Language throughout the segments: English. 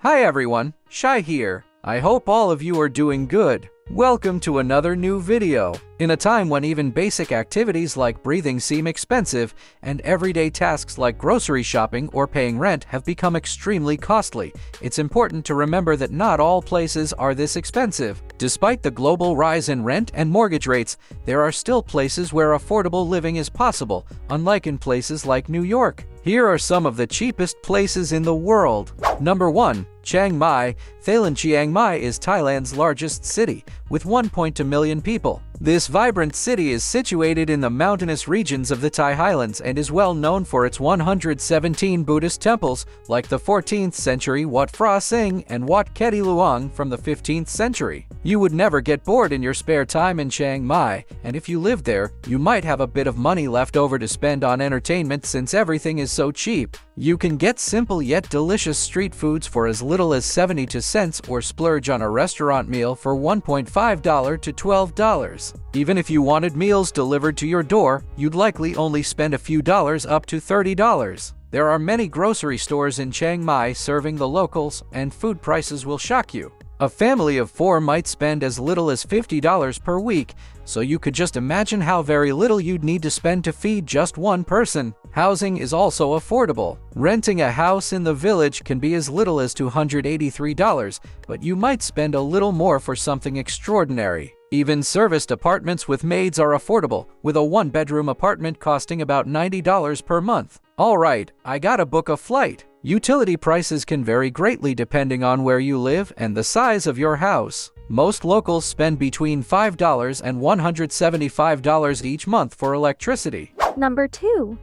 Hi everyone, Shai here. I hope all of you are doing good. Welcome to another new video. In a time when even basic activities like breathing seem expensive, and everyday tasks like grocery shopping or paying rent have become extremely costly, it's important to remember that not all places are this expensive. Despite the global rise in rent and mortgage rates, there are still places where affordable living is possible, unlike in places like New York. Here are some of the cheapest places in the world. Number 1. Chiang Mai. Thailand. Chiang Mai is Thailand's largest city, with 1.2 million people. This vibrant city is situated in the mountainous regions of the Thai Highlands and is well known for its 117 Buddhist temples, like the 14th century Wat Phra Singh and Wat Keti Luang from the 15th century. You would never get bored in your spare time in Chiang Mai, and if you lived there, you might have a bit of money left over to spend on entertainment since everything is so cheap. You can get simple yet delicious street foods for as little as 72 cents or splurge on a restaurant meal for $1.5 to $12. Even if you wanted meals delivered to your door, you'd likely only spend a few dollars up to $30. There are many grocery stores in Chiang Mai serving the locals, and food prices will shock you. A family of 4 might spend as little as $50 per week, so you could just imagine how very little you'd need to spend to feed just one person. Housing is also affordable. Renting a house in the village can be as little as $283, but you might spend a little more for something extraordinary. Even serviced apartments with maids are affordable, with a 1-bedroom apartment costing about $90 per month. Alright, I gotta book a flight. Utility prices can vary greatly depending on where you live and the size of your house. Most locals spend between $5 and $175 each month for electricity. Number 2.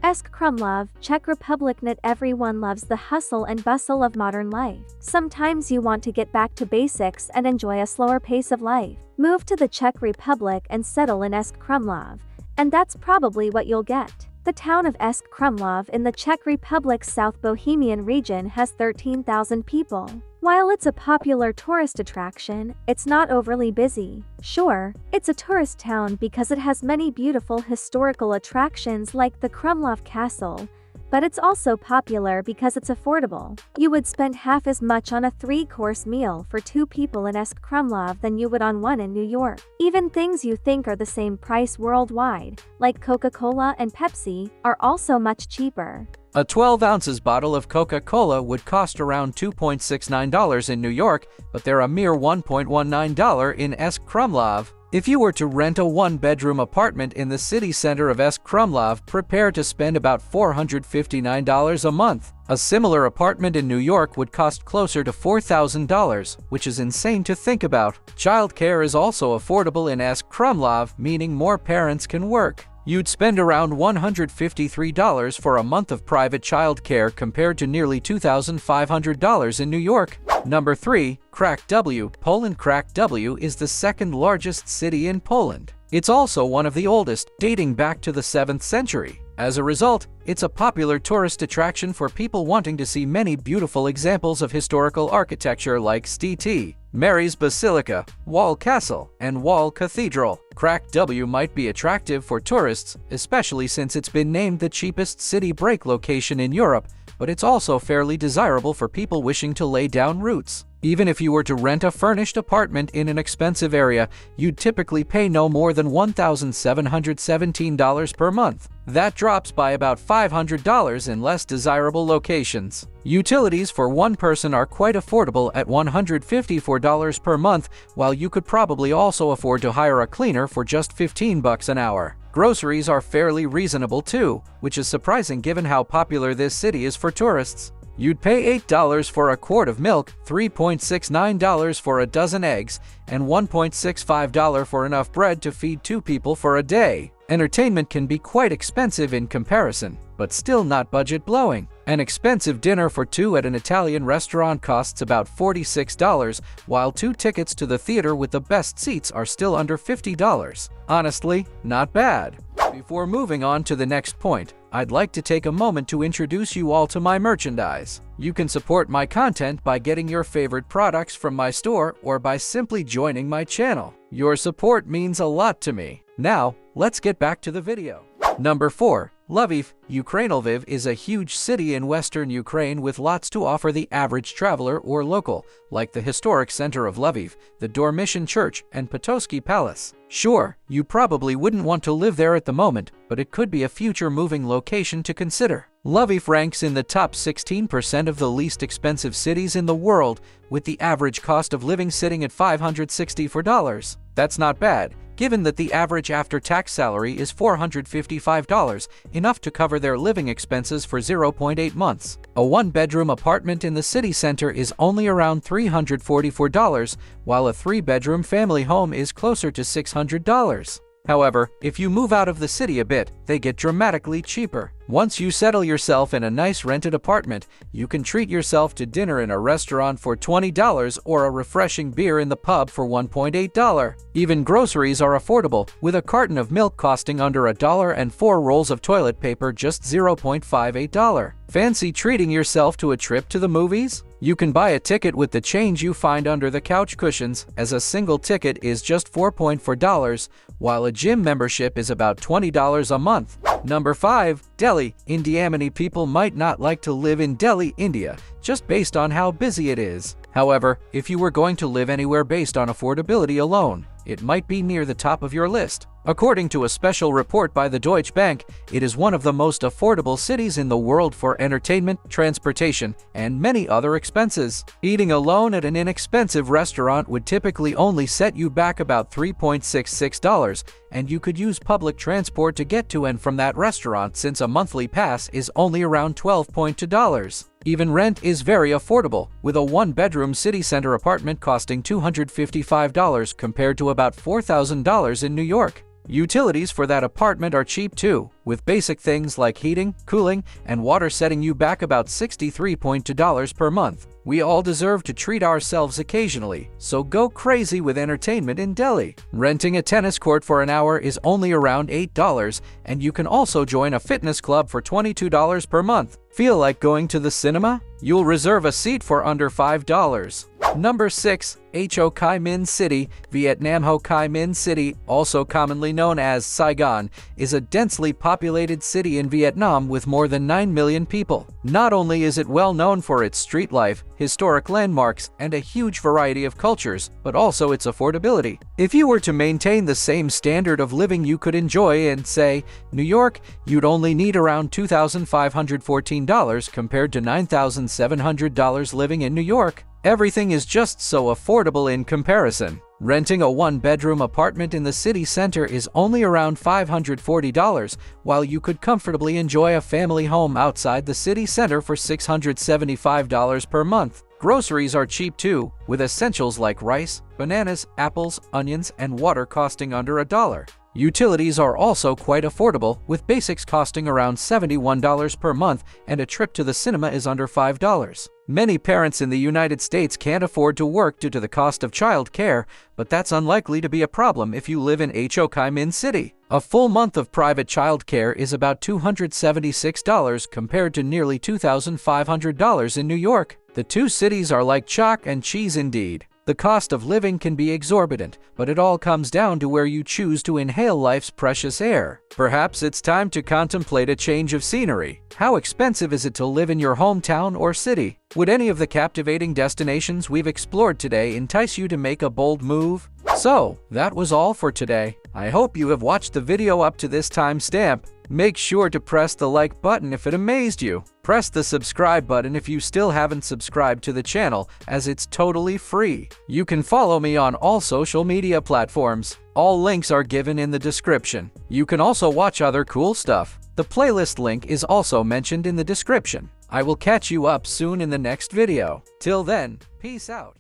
Krumlov, Czech Republic. Not everyone loves the hustle and bustle of modern life. Sometimes you want to get back to basics and enjoy a slower pace of life. Move to the Czech Republic and settle in Krumlov, and that's probably what you'll get. The town of Krumlov in the Czech Republic's South Bohemian region has 13,000 people. While it's a popular tourist attraction, it's not overly busy. Sure, it's a tourist town because it has many beautiful historical attractions like the Krumlov Castle, but it's also popular because it's affordable. You would spend half as much on a 3-course meal for 2 people in Krumlov than you would on one in New York. Even things you think are the same price worldwide, like Coca-Cola and Pepsi, are also much cheaper. A 12-ounces bottle of Coca-Cola would cost around $2.69 in New York, but they're a mere $1.19 in Krumlov. If you were to rent a 1-bedroom apartment in the city center of Krumlov, prepare to spend about $459 a month. A similar apartment in New York would cost closer to $4,000, which is insane to think about. Childcare is also affordable in Krumlov, meaning more parents can work. You'd spend around $153 for a month of private childcare compared to nearly $2,500 in New York. Number 3. Kraków, Poland. Kraków is the second largest city in Poland. It's also one of the oldest, dating back to the 7th century. As a result, it's a popular tourist attraction for people wanting to see many beautiful examples of historical architecture like St. Mary's Basilica, Wall Castle, and Wall Cathedral. Kraków might be attractive for tourists, especially since it's been named the cheapest city break location in Europe, but it's also fairly desirable for people wishing to lay down roots. Even if you were to rent a furnished apartment in an expensive area, you'd typically pay no more than $1,717 per month. That drops by about $500 in less desirable locations. Utilities for one person are quite affordable at $154 per month, while you could probably also afford to hire a cleaner for just $15 an hour. Groceries are fairly reasonable too, which is surprising given how popular this city is for tourists. You'd pay $8 for a quart of milk, $3.69 for a dozen eggs, and $1.65 for enough bread to feed 2 people for a day. Entertainment can be quite expensive in comparison, but still not budget-blowing. An expensive dinner for 2 at an Italian restaurant costs about $46, while 2 tickets to the theater with the best seats are still under $50. Honestly, not bad. Before moving on to the next point, I'd like to take a moment to introduce you all to my merchandise. You can support my content by getting your favorite products from my store or by simply joining my channel. Your support means a lot to me. Now, let's get back to the video. Number 4. Lviv, Ukraine. Lviv is a huge city in western Ukraine with lots to offer the average traveler or local, like the historic center of Lviv, the Dormition Church, and Potosky Palace. Sure, you probably wouldn't want to live there at the moment, but it could be a future moving location to consider. Lviv ranks in the top 16% of the least expensive cities in the world, with the average cost of living sitting at $564. That's not bad, given that the average after-tax salary is $455, enough to cover their living expenses for 0.8 months. A one-bedroom apartment in the city center is only around $344, while a three-bedroom family home is closer to $600. However, if you move out of the city a bit, they get dramatically cheaper. Once you settle yourself in a nice rented apartment, you can treat yourself to dinner in a restaurant for $20 or a refreshing beer in the pub for $1.8. Even groceries are affordable, with a carton of milk costing under $1 and 4 rolls of toilet paper just $0.58. Fancy treating yourself to a trip to the movies? You can buy a ticket with the change you find under the couch cushions, as a single ticket is just $4.4, while a gym membership is about $20 a month. Number 5. Delhi, India. Many people might not like to live in Delhi, India, just based on how busy it is. However, if you were going to live anywhere based on affordability alone, it might be near the top of your list. According to a special report by the Deutsche Bank, it is one of the most affordable cities in the world for entertainment, transportation, and many other expenses. Eating alone at an inexpensive restaurant would typically only set you back about $3.66, and you could use public transport to get to and from that restaurant, since a monthly pass is only around $12.2. Even rent is very affordable, with a one-bedroom city center apartment costing $255 compared to about $4,000 in New York. Utilities for that apartment are cheap too, with basic things like heating, cooling, and water setting you back about $63.2 per month. We all deserve to treat ourselves occasionally, so go crazy with entertainment in Delhi. Renting a tennis court for an hour is only around $8, and you can also join a fitness club for $22 per month. Feel like going to the cinema? You'll reserve a seat for under $5. Number 6. Ho Chi Minh City, Vietnam. Ho Chi Minh City, also commonly known as Saigon, is a densely populated city in Vietnam with more than 9 million people. Not only is it well known for its street life, historic landmarks, and a huge variety of cultures, but also its affordability. If you were to maintain the same standard of living you could enjoy in, say, New York, you'd only need around $2,514 compared to $9,700 living in New York. Everything is just so affordable in comparison. Renting a one-bedroom apartment in the city center is only around $540, while you could comfortably enjoy a family home outside the city center for $675 per month. Groceries are cheap too, with essentials like rice, bananas, apples, onions, and water costing under $1. Utilities are also quite affordable, with basics costing around $71 per month, and a trip to the cinema is under $5. Many parents in the United States can't afford to work due to the cost of child care, but that's unlikely to be a problem if you live in Ho Chi Minh City. A full month of private child care is about $276 compared to nearly $2,500 in New York. The two cities are like chalk and cheese indeed. The cost of living can be exorbitant, but it all comes down to where you choose to inhale life's precious air. Perhaps it's time to contemplate a change of scenery. How expensive is it to live in your hometown or city? Would any of the captivating destinations we've explored today entice you to make a bold move? So, that was all for today. I hope you have watched the video up to this timestamp. Make sure to press the like button if it amazed you. Press the subscribe button if you still haven't subscribed to the channel, as it's totally free. You can follow me on all social media platforms. All links are given in the description. You can also watch other cool stuff. The playlist link is also mentioned in the description. I will catch you up soon in the next video. Till then, peace out.